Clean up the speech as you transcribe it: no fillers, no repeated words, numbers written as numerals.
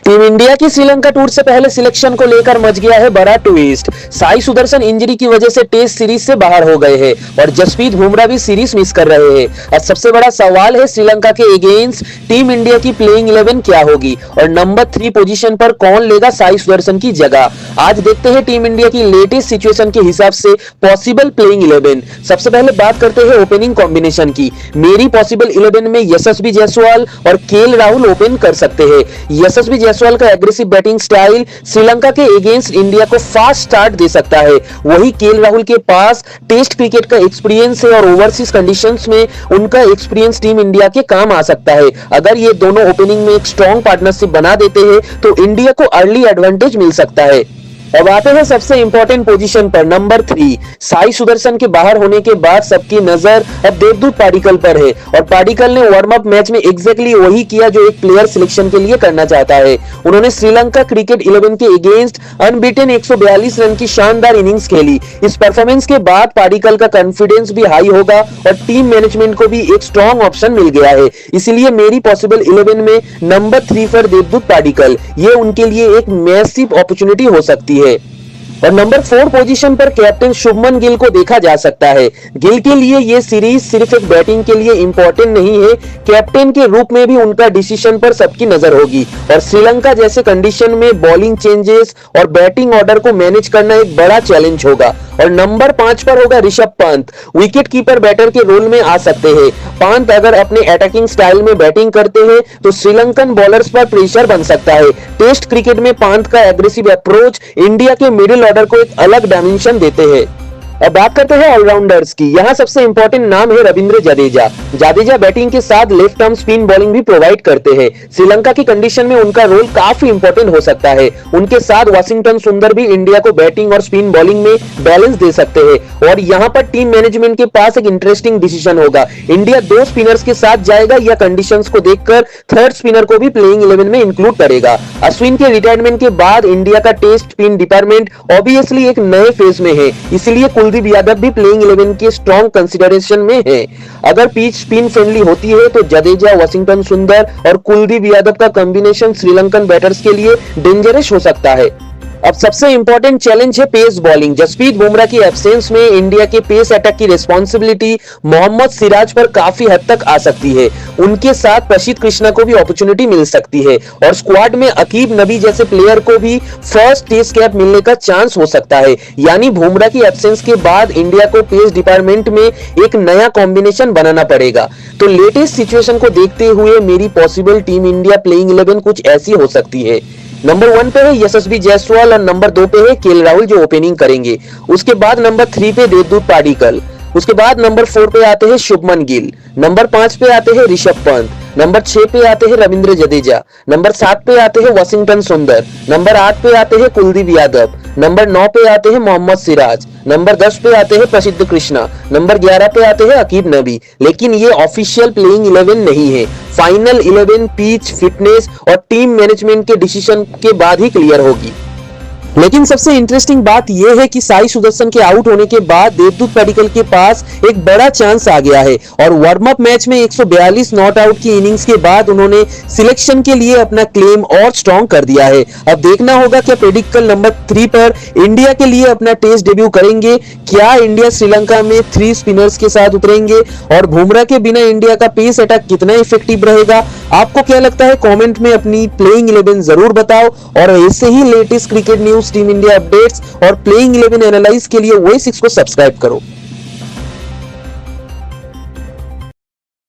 Team India की Sri Lanka tour से पहले सिलेक्शन को लेकर मच गया है बड़ा ट्विस्ट। साई सुदर्शन इंजरी की वजह से टेस्ट सीरीज से बाहर हो गए हैं और जसप्रीत बुमराह भी सीरीज मिस कर रहे हैं। और सबसे बड़ा सवाल है श्रीलंका के अगेंस्ट टीम इंडिया की प्लेइंग 11 क्या होगी और नंबर 3 पोजीशन पर कौन लेगा साई सुदर्शन की जगह। आज देखते हैं टीम इंडिया की लेटेस्ट सिचुएशन के हिसाब से पॉसिबल प्लेइंग 11। सबसे पहले बात करते हैं ओपनिंग कॉम्बिनेशन की। मेरी पॉसिबल 11 में यशस्वी जायसवाल और केएल राहुल ओपन कर सकते हैं। यशस्वी जायसवाल का एग्रेसिव बैटिंग स्टाइल श्रीलंका के अगेंस्ट इंडिया को फास्ट स्टार्ट दे सकता है। वही केएल राहुल के पास टेस्ट क्रिकेट का एक्सपीरियंस है और ओवरसीज कंडीशंस में उनका एक्सपीरियंस टीम इंडिया के काम आ सकता है। अगर ये दोनों ओपनिंग में एक स्ट्रॉन्ग पार्टनरशिप बना देते हैं तो इंडिया को अर्ली एडवांटेज मिल सकता है। अब आते हैं सबसे इंपॉर्टेंट पोजीशन पर, नंबर 3। साई सुदर्शन के बाहर होने के बाद सबकी नजर अब देवदूत पाडिक्कल पर है और पाडिक्कल ने वार्म अप मैच में एग्जैक्टली वही किया जो एक प्लेयर सिलेक्शन के लिए करना चाहता है। उन्होंने श्रीलंका क्रिकेट 11 के अगेंस्ट अनबीटन 142 रन की शानदार इनिंग्स खेली। इस परफॉर्मेंस के बाद पाडिक्कल का कॉन्फिडेंस भी हाई होगा और टीम मैनेजमेंट को भी एक स्ट्रॉन्ग ऑप्शन मिल गया है। इसलिए मेरी पॉसिबल 11 में नंबर 3 पर देवदूत पाडिक्कल, ये उनके लिए एक मैसिव अपॉर्चुनिटी हो सकती है। और नंबर 4 पोजीशन पर कैप्टन शुभमन गिल को देखा जा सकता है। गिल के लिए ये सीरीज सिर्फ एक बैटिंग के लिए इंपॉर्टेंट नहीं है, कैप्टन के रूप में भी उनका डिसीजन पर सबकी नजर होगी। और श्रीलंका जैसे कंडीशन में बॉलिंग चेंजेस और बैटिंग ऑर्डर को मैनेज करना एक बड़ा चैलेंज होगा। और नंबर 5 पर होगा Rishabh Pant, wicket keeper batter के रोल में आ सकते हैं। पंत अगर अपने अटैकिंग स्टाइल में बैटिंग करते हैं तो श्रीलंकन बॉलर्स पर प्रेशर बन सकता है। टेस्ट क्रिकेट में पंत का एग्रेसिव अप्रोच इंडिया के मिडिल ऑर्डर को एक अलग डायमेंशन देते हैं। अब बात करते हैं ऑलराउंडर्स की। यहाँ सबसे इंपॉर्टेंट नाम है रविंद्र जडेजा। जडेजा बैटिंग के साथ लेफ्ट आर्म स्पिन बॉलिंग भी प्रोवाइड करते हैं। श्रीलंका की कंडीशन में उनका रोल काफी इंपॉर्टेंट हो सकता है। उनके साथ वाशिंगटन सुंदर भी इंडिया को बैटिंग और स्पिन बॉलिंग में बैलेंस दे सकते हैं। और यहाँ पर टीम मैनेजमेंट के पास एक इंटरेस्टिंग डिसीजन होगा, इंडिया 2 स्पिनर्स के साथ जाएगा या कंडीशंस को देखकर थर्ड स्पिनर को भी प्लेइंग 11 में इंक्लूड करेगा। अश्विन के रिटायरमेंट के बाद इंडिया का टेस्ट स्पिन डिपार्टमेंट ऑब्वियसली एक नए फेज में है, इसलिए कुलदीप यादव भी प्लेइंग 11 के स्ट्रॉन्ग कंसीडरेशन में है। अगर पिच स्पिन फ्रेंडली होती है तो जडेजा, वाशिंगटन सुंदर और कुलदीप यादव का कॉम्बिनेशन श्रीलंकन बैटर्स के लिए डेंजरस हो सकता है। अब सबसे इंपॉर्टेंट चैलेंज है पेस बॉलिंग। जसप्रीत बुमराह की एब्सेंस में इंडिया के पेस अटैक की रिस्पांसिबिलिटी मोहम्मद सिराज पर काफी हद तक आ सकती है। उनके साथ प्रसिद्ध कृष्णा को भी अपॉर्चुनिटी मिल सकती है और स्क्वाड में अकीब नबी जैसे प्लेयर को भी फर्स्ट टेस्ट कैप मिलने का चांस हो सकता है। यानी बुमराह की एब्सेंस के बाद इंडिया को पेस डिपार्टमेंट में एक नया कॉम्बिनेशन बनाना पड़ेगा। तो लेटेस्ट सिचुएशन को देखते हुए मेरी पॉसिबल टीम इंडिया प्लेइंग 11 कुछ ऐसी हो सकती है। नंबर 1 पे है यशस्वी जायसवाल और नंबर 2 पे है केएल राहुल जो ओपनिंग करेंगे। उसके बाद नंबर 3 पे देवदूत पाडिक्कल। उसके बाद नंबर 4 पे आते हैं शुभमन गिल। नंबर 5 पे आते हैं ऋषभ पंत। नंबर 6 पे आते हैं रविंद्र जडेजा। नंबर 7 पे आते हैं वाशिंगटन सुंदर। नंबर 8 पे आते हैं कुलदीप यादव। नंबर 9 पे आते हैं मोहम्मद सिराज। नंबर 10 पे आते हैं प्रसिद्ध कृष्णा। नंबर 11 पे आते हैं अकीब नबी। लेकिन ये ऑफिशियल प्लेइंग 11 नहीं है। फाइनल 11 पिच, फिटनेस और टीम मैनेजमेंट के डिसीजन के बाद ही क्लियर होगी। लेकिन सबसे इंटरेस्टिंग बात यह है कि साई सुदर्शन के आउट होने के बाद देवदूत पाडिक्कल के पास एक बड़ा चांस आ गया है और वार्म अप मैच में 142 नॉट आउट की इनिंग्स के बाद उन्होंने सिलेक्शन के लिए अपना क्लेम और स्ट्रॉन्ग कर दिया है। अब देखना होगा क्या पाडिक्कल नंबर 3 पर इंडिया के लिए अपना टेस्ट डेब्यू करेंगे। क्या इंडिया श्रीलंका में 3 स्पिनर्स के साथ उतरेंगे और बुमराह के बिना इंडिया का पेस अटैक कितना इफेक्टिव रहेगा। आपको क्या लगता है कमेंट में अपनी प्लेइंग 11 जरूर बताओ और ऐसे ही latest cricket news, team India updates और प्लेइंग 11 एनालाइज के लिए Oasis को सब्सक्राइब करो।